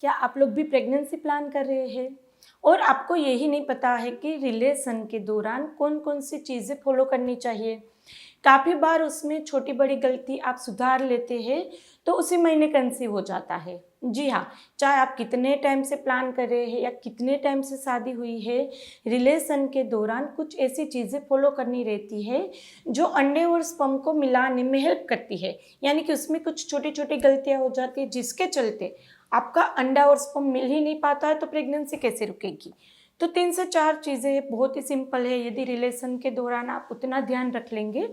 क्या आप लोग भी प्रेगनेंसी प्लान कर रहे हैं और आपको यही नहीं पता है कि रिलेशन के दौरान कौन कौन सी चीज़ें फॉलो करनी चाहिए। काफ़ी बार उसमें छोटी बड़ी गलती आप सुधार लेते हैं तो उसी महीने कंसीव हो जाता है। जी हाँ, चाहे आप कितने टाइम से प्लान कर रहे हैं या कितने टाइम से शादी हुई है, रिलेशन के दौरान कुछ ऐसी चीज़ें फॉलो करनी रहती है जो अंडे और स्पर्म को मिलाने में हेल्प करती है। यानी कि उसमें कुछ छोटी छोटी गलतियाँ हो जाती है जिसके चलते आपका अंडा और स्पर्म मिल ही नहीं पाता है तो प्रेगनेंसी कैसे रुकेगी। तो 3 से 4 चीज़ें बहुत ही सिंपल है, यदि रिलेशन के दौरान आप उतना ध्यान रख लेंगे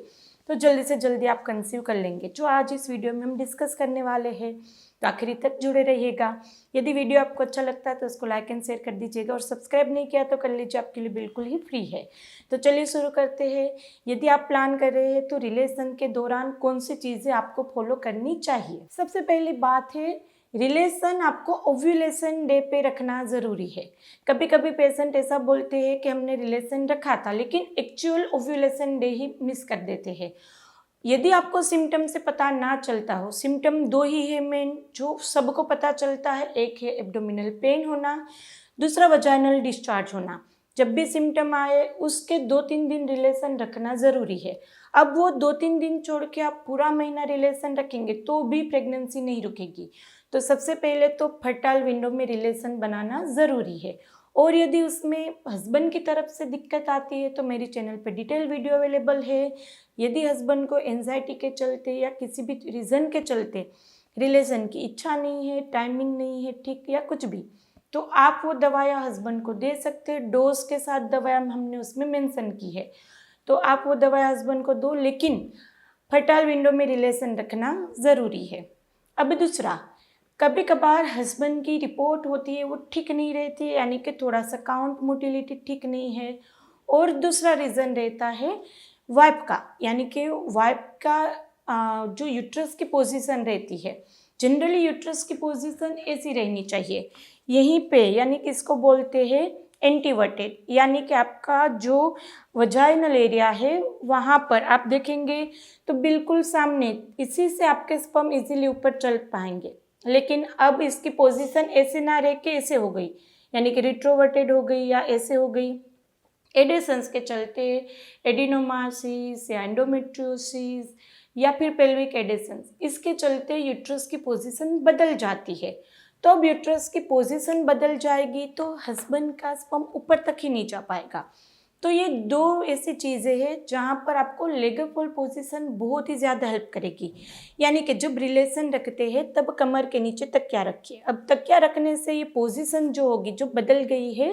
तो जल्दी से जल्दी आप कंसीव कर लेंगे, जो आज इस वीडियो में हम डिस्कस करने वाले हैं। तो आखिरी तक जुड़े रहिएगा। यदि वीडियो आपको अच्छा लगता है तो उसको लाइक एंड शेयर कर दीजिएगा और सब्सक्राइब नहीं किया तो कर लीजिए, आपके लिए बिल्कुल ही फ्री है। तो चलिए शुरू करते हैं। यदि आप प्लान कर रहे हैं तो रिलेशन के दौरान कौन सी चीज़ें आपको फॉलो करनी चाहिए। सबसे पहली बात है, रिलेशन आपको ओव्यूलेशन डे पे रखना ज़रूरी है। कभी कभी पेशेंट ऐसा बोलते हैं कि हमने रिलेशन रखा था लेकिन एक्चुअल ओव्यूलेशन डे ही मिस कर देते हैं। यदि आपको सिम्टम से पता ना चलता हो, सिम्टम दो ही है मेन जो सबको पता चलता है, एक है एब्डोमिनल पेन होना, दूसरा वजाइनल डिस्चार्ज होना। जब भी सिम्टम आए उसके 2-3 दिन रिलेशन रखना ज़रूरी है। अब वो 2-3 दिन छोड़ के आप पूरा महीना रिलेशन रखेंगे तो भी प्रेगनेंसी नहीं रुकेगी। तो सबसे पहले तो फर्टाइल विंडो में रिलेशन बनाना ज़रूरी है। और यदि उसमें हस्बैंड की तरफ से दिक्कत आती है तो मेरी चैनल पे डिटेल वीडियो अवेलेबल है। यदि हस्बैंड को एंजाइटी के चलते या किसी भी रीज़न के चलते रिलेशन की इच्छा नहीं है, टाइमिंग नहीं है ठीक या कुछ भी, तो आप वो दवाइयाँ हस्बैंड को दे सकते हैं। डोज के साथ दवाइयाँ हमने उसमें मेंशन की है, तो आप वो दवाइयाँ हस्बैंड को दो, लेकिन फर्टाइल विंडो में रिलेशन रखना ज़रूरी है। अब दूसरा, कभी कभार हस्बैंड की रिपोर्ट होती है वो ठीक नहीं रहती है, यानी कि थोड़ा सा काउंट मोटिलिटी ठीक नहीं है। और दूसरा रीज़न रहता है वाइफ का, यानी कि वाइफ का जो यूट्रस की पोजीशन रहती है, जनरली यूट्रस की पोजीशन ऐसी रहनी चाहिए यहीं पे, यानी कि इसको बोलते हैं एंटीवर्टेड, यानी कि आपका जो वजाइनल एरिया है वहाँ पर आप देखेंगे तो बिल्कुल सामने, इसी से आपके स्पर्म इजीली ऊपर चल पाएंगे। लेकिन अब इसकी पोजीशन ऐसे ना रह के ऐसे हो गई, यानी कि रिट्रोवर्टेड हो गई या ऐसे हो गई। एडिशंस के चलते एडिनोमासिस या एंडोमेट्रियोसिस या फिर पेल्विक एडिशंस, इसके चलते यूट्रस की पोजीशन बदल जाती है। तो अब यूट्रस की पोजीशन बदल जाएगी तो हस्बैंड का स्पर्म ऊपर तक ही नहीं जा पाएगा। तो ये दो ऐसी चीज़ें हैं जहाँ पर आपको लेगर फोल्ड पोजीशन बहुत ही ज़्यादा हेल्प करेगी। यानी कि जब रिलेशन रखते हैं तब कमर के नीचे तकिया रखिए। अब तकिया रखने से ये पोजीशन जो होगी, जो बदल गई है,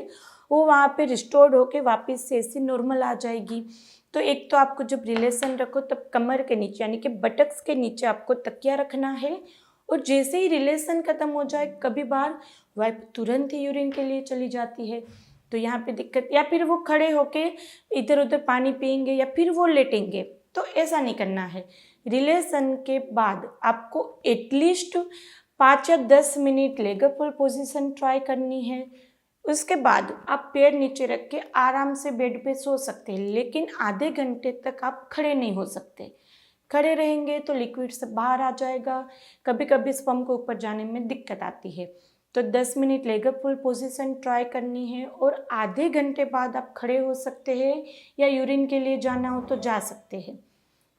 वो वहाँ पे रिस्टोर्ड होके वापस से ऐसी नॉर्मल आ जाएगी। तो एक तो आपको जब रिलेशन रखो तब कमर के नीचे यानी कि बटक्स के नीचे आपको तकिया रखना है। और जैसे ही रिलेशन ख़त्म हो जाए, कभी बार वाइफ तुरंत ही यूरिन के लिए चली जाती है तो यहाँ पे दिक्कत, या फिर वो खड़े होके इधर उधर पानी पियेंगे या फिर वो लेटेंगे, तो ऐसा नहीं करना है। रिलेशन के बाद आपको एटलीस्ट 5 या 10 मिनट लेगर पुल पोजीशन ट्राई करनी है। उसके बाद आप पैर नीचे रख के आराम से बेड पे सो सकते हैं, लेकिन आधे घंटे तक आप खड़े नहीं हो सकते। खड़े रहेंगे तो लिक्विड सब बाहर आ जाएगा, कभी कभी स्पर्म को ऊपर जाने में दिक्कत आती है। तो 10 मिनट लेगर पुल पोजीशन ट्राई करनी है और आधे घंटे बाद आप खड़े हो सकते हैं या यूरिन के लिए जाना हो तो जा सकते हैं।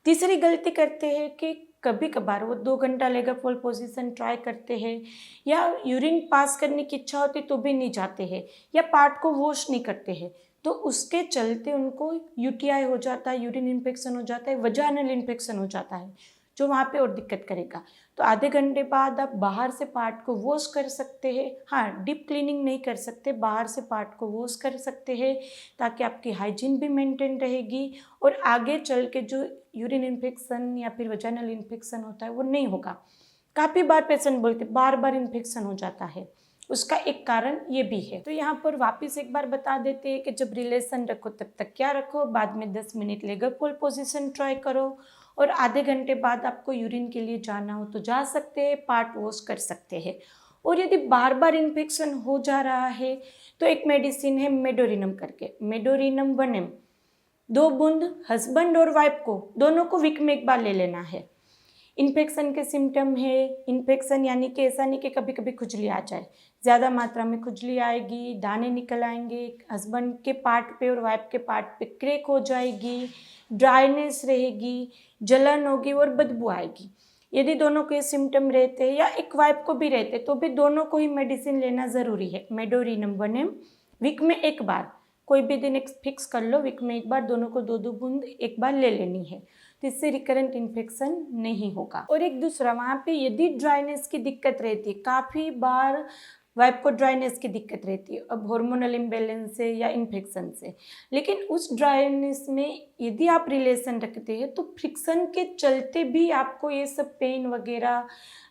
तीसरी गलती करते हैं कि कभी कभार वो 2 घंटा लेगर पुल पोजीशन ट्राई करते हैं या यूरिन पास करने की इच्छा होती तो भी नहीं जाते हैं या पार्ट को वॉश नहीं करते हैं, तो उसके चलते उनको यूटीआई हो जाता है, यूरिन इन्फेक्शन हो जाता है, वजाइनल इन्फेक्शन हो जाता है, जो वहाँ पे और दिक्कत करेगा। तो आधे घंटे बाद आप बाहर से पार्ट को वॉश कर सकते हैं। हाँ, डीप क्लीनिंग नहीं कर सकते, बाहर से पार्ट को वॉश कर सकते हैं ताकि आपकी हाइजीन भी मेंटेन रहेगी और आगे चल के जो यूरिन इन्फेक्शन या फिर वजाइनल इन्फेक्शन होता है वो नहीं होगा। काफ़ी बार पेशेंट बोलते बार बार इन्फेक्शन हो जाता है, उसका एक कारण ये भी है। तो यहाँ पर वापस एक बार बता देते हैं कि जब रिलेशन रखो तब तक क्या रखो, बाद में 10 मिनट लेगर पुल पोजीशन ट्राई करो और आधे घंटे बाद आपको यूरिन के लिए जाना हो तो जा सकते हैं, पार्ट वॉश कर सकते हैं। और यदि बार बार इन्फेक्शन हो जा रहा है तो एक मेडिसिन है मेडोरिनम करके, मेडोरिनम 1 ml 2 बूंद हस्बैंड और वाइफ को दोनों को वीक में एक बार ले लेना है। इन्फेक्शन के सिम्टम है, इन्फेक्शन यानी कि ऐसा नहीं कि कभी कभी खुजली आ जाए, ज़्यादा मात्रा में खुजली आएगी, दाने निकल आएंगे, हस्बैंड के पार्ट पे और वाइफ के पार्ट पे क्रैक हो जाएगी, ड्राइनेस रहेगी, जलन होगी और बदबू आएगी। यदि दोनों के सिम्टम रहते हैं या एक वाइफ को भी रहते तो भी दोनों को ही मेडिसिन लेना ज़रूरी है। मेडोरिनम बने वीक में एक बार, कोई भी दिन एक फिक्स कर लो, वीक में एक बार दोनों को 2-2 बूंद एक बार ले लेनी है, तो इससे रिकरेंट इन्फेक्शन नहीं होगा। और एक दूसरा, वहाँ पे यदि ड्राइनेस की दिक्कत रहती है, काफ़ी बार वाइफ को ड्राइनेस की दिक्कत रहती है, अब हार्मोनल इम्बैलेंस से या इन्फेक्शन से, लेकिन उस ड्राइनेस में यदि आप रिलेशन रखते हैं तो फ्रिक्शन के चलते भी आपको ये सब पेन वगैरह,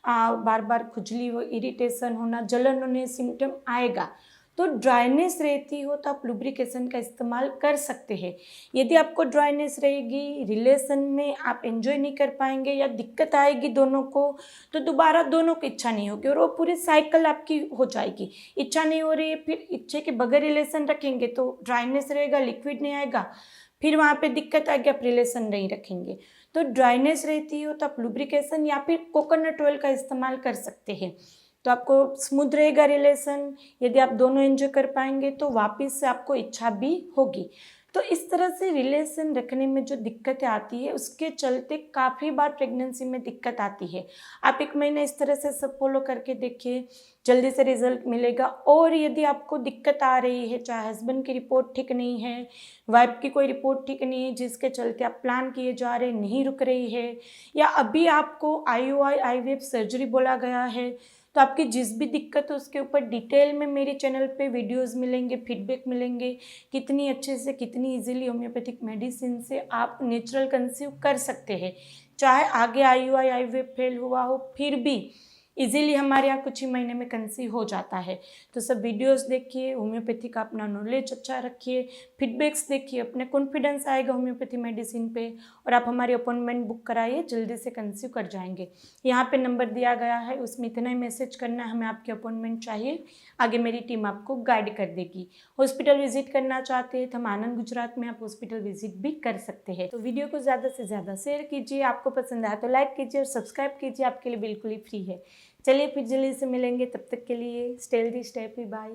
बार बार खुजली हो, इरिटेशन होना, जलन होने सिम्टम आएगा। तो ड्राइनेस रहती हो तो आप लुब्रिकेशन का इस्तेमाल कर सकते हैं। यदि आपको ड्राइनेस रहेगी, रिलेशन में आप एंजॉय नहीं कर पाएंगे या दिक्कत आएगी दोनों को, तो दोबारा दोनों की इच्छा नहीं होगी और वो पूरी साइकिल आपकी हो जाएगी। इच्छा नहीं हो रही है, फिर इच्छे के बगैर रिलेशन रखेंगे तो ड्राइनेस रहेगा, लिक्विड नहीं आएगा, फिर वहाँ पे दिक्कत आएगी, आप रिलेशन नहीं रखेंगे। तो ड्राइनेस रहती हो तो आप लुब्रिकेशन या फिर कोकोनट ऑयल का इस्तेमाल कर सकते हैं, तो आपको स्मूथ रहेगा रिलेशन। यदि आप दोनों एंजॉय कर पाएंगे तो वापस से आपको इच्छा भी होगी। तो इस तरह से रिलेशन रखने में जो दिक्कतें आती है उसके चलते काफ़ी बार प्रेगनेंसी में दिक्कत आती है। आप 1 महीना इस तरह से सब फॉलो करके देखिए, जल्दी से रिजल्ट मिलेगा। और यदि आपको दिक्कत आ रही है, चाहे हस्बैंड की रिपोर्ट ठीक नहीं है, वाइफ की कोई रिपोर्ट ठीक नहीं है, जिसके चलते आप प्लान किए जा रहे नहीं रुक रही है, या अभी आपको IUI IVF सर्जरी बोला गया है, तो आपकी जिस भी दिक्कत है उसके ऊपर डिटेल में मेरे चैनल पे वीडियोस मिलेंगे, फीडबैक मिलेंगे, कितनी अच्छे से, कितनी इजीली होम्योपैथिक मेडिसिन से आप नेचुरल कंसीव कर सकते हैं। चाहे आगे IUI IVF फेल हुआ हो, फिर भी इजीली हमारे यहाँ कुछ ही महीने में कंसीव हो जाता है। तो सब वीडियोस देखिए, होम्योपैथी का अपना नॉलेज अच्छा रखिए, फीडबैक्स देखिए, अपने कॉन्फिडेंस आएगा होम्योपैथी मेडिसिन पे, और आप हमारी अपॉइंटमेंट बुक कराइए, जल्दी से कंसीव कर जाएंगे। यहाँ पे नंबर दिया गया है, उसमें इतना ही मैसेज करना है, हमें आपकी अपॉइंटमेंट चाहिए, आगे मेरी टीम आपको गाइड कर देगी। हॉस्पिटल विजिट करना चाहते हैं तो हम आनंद गुजरात में आप हॉस्पिटल विजिट भी कर सकते हैं। तो वीडियो को ज़्यादा से ज़्यादा शेयर कीजिए, आपको पसंद आया तो लाइक कीजिए और सब्सक्राइब कीजिए, आपके लिए बिल्कुल ही फ्री है। चलिए फिर जल्दी से मिलेंगे, तब तक के लिए stay healthy, stay happy, bye.